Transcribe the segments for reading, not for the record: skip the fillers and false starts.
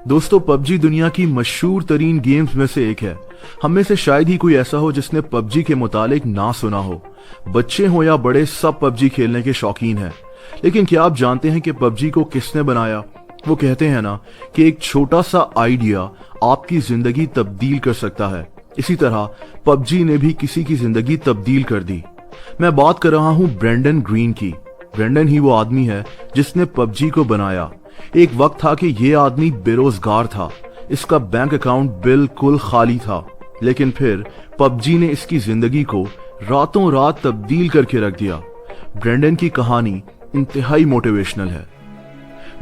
दोस्तों, पबजी दुनिया की मशहूर तरीन गेम्स में से एक है। हम में से शायद ही कोई ऐसा हो जिसने पबजी के मुतालिक ना सुना हो। बच्चे हो या बड़े, सब पबजी खेलने के शौकीन हैं। लेकिन क्या आप जानते हैं कि पबजी को किसने बनाया? वो कहते हैं ना कि एक छोटा सा आइडिया आपकी जिंदगी तब्दील कर सकता है। इसी तरह पबजी ने भी किसी की जिंदगी तब्दील कर दी। मैं बात कर रहा हूं ब्रेंडन ग्रीन की। ब्रेंडन ही वो आदमी है जिसने पबजी को बनाया। एक वक्त था कि ये आदमी बेरोजगार था, इसका बैंक अकाउंट बिल्कुल खाली था। लेकिन फिर पबजी ने इसकी जिंदगी को रातों रात तब्दील करके रख दिया। ब्रेंडन की कहानी इंतहाई मोटिवेशनल है।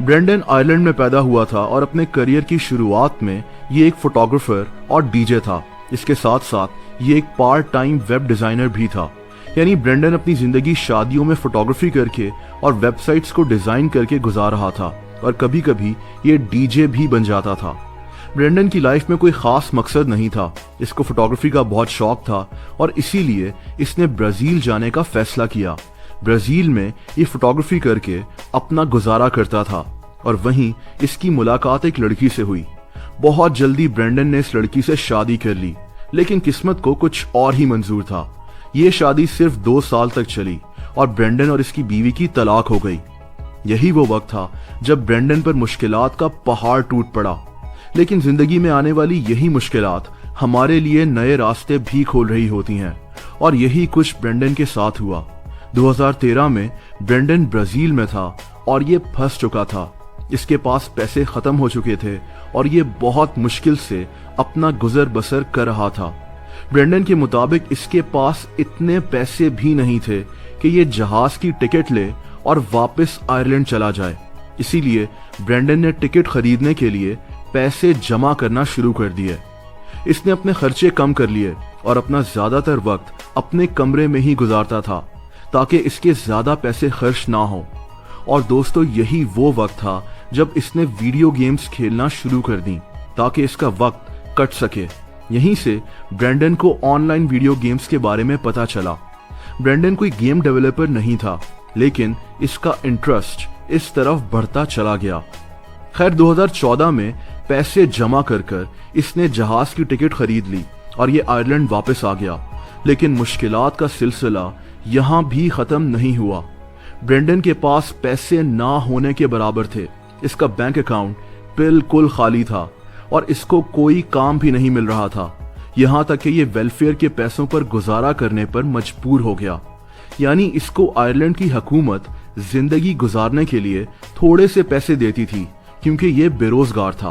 ब्रेंडन आयरलैंड में पैदा हुआ था और अपने करियर की शुरुआत में ये एक फोटोग्राफर और डीजे था। इसके साथ साथ ये एक पार्ट टाइम वेब डिजाइनर भी था। यानी ब्रेंडन अपनी जिंदगी शादियों में फोटोग्राफी करके और वेबसाइट्स को डिजाइन करके गुजार रहा था, और कभी कभी ये डीजे भी बन जाता था। ब्रेंडन की लाइफ में कोई खास मकसद नहीं था। इसको फोटोग्राफी का बहुत शौक था और इसीलिए इसने ब्राजील जाने का फैसला किया। ब्राजील में ये फोटोग्राफी करके अपना गुजारा करता था और वहीं इसकी मुलाकात एक लड़की से हुई। बहुत जल्दी ब्रेंडन ने इस लड़की से शादी कर ली, लेकिन किस्मत को कुछ और ही मंजूर था। ये शादी सिर्फ 2 साल तक चली और ब्रेंडन और इसकी बीवी की तलाक हो गई। यही वो वक्त था जब ब्रेंडन पर मुश्किलात का पहाड़ टूट पड़ा। लेकिन जिंदगी में आने वाली यही मुश्किलात हमारे लिए नए रास्ते भी खोल रही होती हैं, और यही कुछ ब्रेंडन के साथ हुआ। 2013 में ब्रेंडन ब्राजील में था और ये फंस चुका था। इसके पास पैसे खत्म हो चुके थे और ये बहुत मुश्किल से अपना गुजर बसर कर रहा था। ब्रेंडन के मुताबिक इसके पास इतने पैसे भी नहीं थे कि ये जहाज की टिकट ले और वापस आयरलैंड चला जाए। इसीलिए ब्रेंडन ने टिकट खरीदने के लिए पैसे जमा करना शुरू कर दिए। इसने अपने खर्चे कम कर लिए और अपना ज्यादातर वक्त अपने कमरे में ही गुजारता था ताकि इसके ज्यादा पैसे खर्च ना हो। और दोस्तों, यही वो वक्त था जब इसने वीडियो गेम्स खेलना शुरू कर दी ताकि इसका वक्त कट सके। यहीं से ब्रेंडन को ऑनलाइन वीडियो गेम्स के बारे में पता चला। ब्रेंडन कोई गेम डेवलपर नहीं था, लेकिन इसका इंटरेस्ट इस तरफ बढ़ता चला गया। खैर, 2014 में पैसे जमा कर इसने जहाज की टिकट खरीद ली और ये आयरलैंड वापस आ गया। लेकिन मुश्किलात का सिलसिला यहाँ भी खत्म नहीं हुआ। ब्रेंडन के पास पैसे ना होने के बराबर थे। इसका बैंक अकाउंट बिल्कुल खाली था और इसको कोई काम भी नहीं मिल रहा था। यहाँ तक कि ये वेलफेयर के पैसों पर गुजारा करने पर मजबूर हो गया। यानी इसको आयरलैंड की हुकूमत जिंदगी गुजारने के लिए थोड़े से पैसे देती थी क्योंकि ये बेरोजगार था।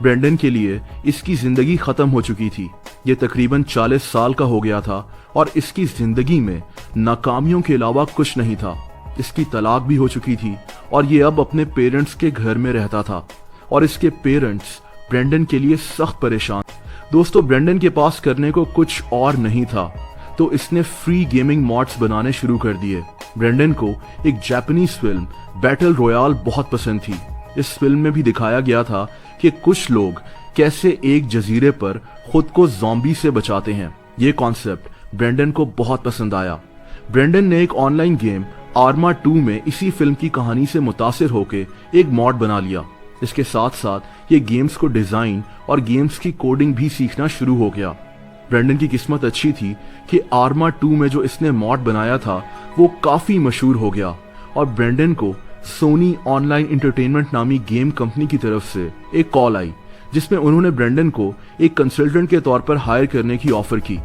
ब्रेंडन के लिए इसकी जिंदगी खत्म हो चुकी थी। ये तकरीबन 40 साल का हो गया था और इसकी जिंदगी में नाकामियों के अलावा कुछ नहीं था। इसकी तलाक भी हो चुकी थी और ये अब अपने पेरेंट्स के घर में रहता था और इसके पेरेंट्स ब्रेंडन के लिए सख्त परेशान। दोस्तों, ब्रेंडन के पास करने को कुछ और नहीं था तो इसने फ्री गेमिंग मॉड्स बनाने शुरू कर दिए। ब्रेंडन को एक जापानीज फिल्म बैटल रॉयल बहुत पसंद थी। इस फिल्म में भी दिखाया गया था कि कुछ लोग कैसे एक जजीरे पर खुद को ज़ॉम्बी से बचाते हैं। ये कॉन्सेप्ट ब्रेंडन को बहुत पसंद आया। ब्रेंडन ने एक ऑनलाइन गेम आर्मा 2 में इसी फिल्म की कहानी से मुतासिर होकर एक मॉड बना लिया। इसके साथ साथ ये गेम्स को डिजाइन और गेम्स की कोडिंग भी सीखना शुरू हो गया। ब्रेंडन की किस्मत अच्छी थी कि आर्मा 2 में जो इसने मॉड बनाया था वो काफी मशहूर हो गया और ब्रेंडन को सोनी ऑनलाइन एंटरटेनमेंट नामी गेम कंपनी की तरफ से एक कॉल आई जिसमें उन्होंने ब्रेंडन को एक कंसल्टेंट के तौर पर हायर करने की ऑफर की।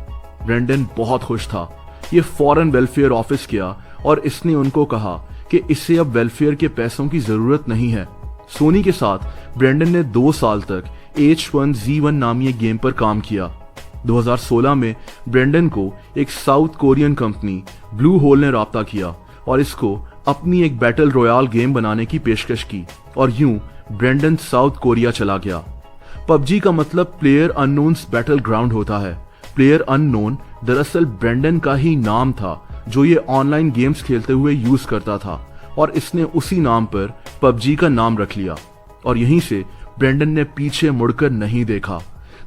ब्रेंडन बहुत खुश था। ये फौरन वेलफेयर ऑफिस गया और इसने उनको कहा कि इससे अब वेलफेयर के पैसों की जरूरत नहीं है। सोनी के साथ ब्रेंडन ने 2 साल तक H1Z1 नामी एक गेम पर काम किया। 2016 में ब्रेंडन को एक South Korean company Blue Hole ने राब्ता किया और इसको अपनी एक बैटल रॉयल गेम बनाने की पेशकश की और यूं ब्रेंडन साउथ कोरिया चला गया। पबजी का मतलब प्लेयर अननोन्स बैटल ग्राउंड होता है। प्लेयर अननोन दरअसल ब्रेंडन का ही नाम था जो ये ऑनलाइन गेम्स खेलते हुए यूज करता था और इसने उसी नाम पर पबजी का नाम रख लिया और यहीं से ब्रेंडन ने पीछे मुड़कर नहीं देखा।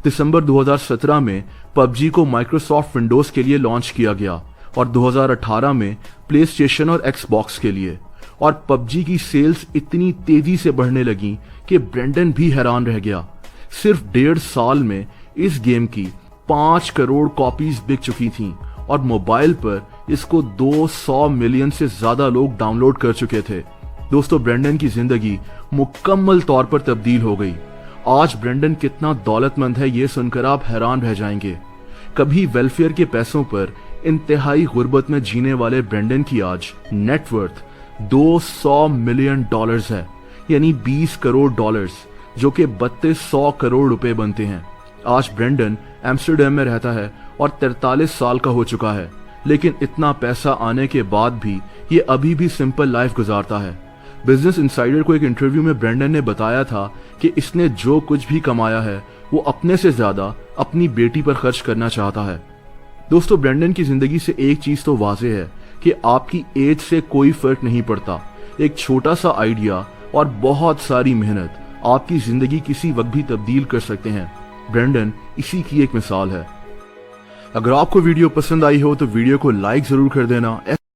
दिसंबर 2017 में पबजी को माइक्रोसॉफ्ट विंडोज के लिए लॉन्च किया गया और 2018 में प्ले स्टेशन और एक्सबॉक्स के लिए। और पबजी की सेल्स इतनी तेजी से बढ़ने लगी कि ब्रेंडन भी हैरान रह गया। सिर्फ 1.5 साल में इस गेम की 5 करोड़ कॉपीज बिक चुकी थीं और मोबाइल पर इसको 200 मिलियन से ज्यादा लोग डाउनलोड कर चुके थे। दोस्तों, ब्रेंडन की जिंदगी मुकम्मल तौर पर तब्दील हो गई। आज ब्रेंडन कितना दौलतमंद है ये सुनकर आप हैरान रह जाएंगे। कभी वेलफेयर के पैसों पर इंतहाई गुर्बत में जीने वाले ब्रेंडन की आज नेटवर्थ 200 मिलियन डॉलर्स है, यानी 20 करोड़ डॉलर्स, जो कि 3200 करोड़ रुपए बनते हैं। आज ब्रेंडन एम्स्टर्डम में रहता है और 43 साल का हो चुका है, लेकिन इतना पैसा आने के बाद भी ये अभी भी सिंपल लाइफ गुजारता है। बिजनेस इनसाइडर को एक इंटरव्यू में ब्रेंडन ने बताया था कि इसने जो कुछ भी कमाया है वो अपने से ज्यादा अपनी बेटी पर खर्च करना चाहता है। दोस्तों, ब्रेंडन की जिंदगी से एक चीज तो वाज़ेह है कि आपकी एज से कोई फर्क नहीं पड़ता। एक छोटा सा आइडिया और बहुत सारी मेहनत आपकी जिंदगी किसी वक्त भी तब्दील कर सकते हैं। ब्रेंडन इसी की एक मिसाल है। अगर आपको वीडियो पसंद आई हो तो वीडियो को लाइक जरूर कर देना।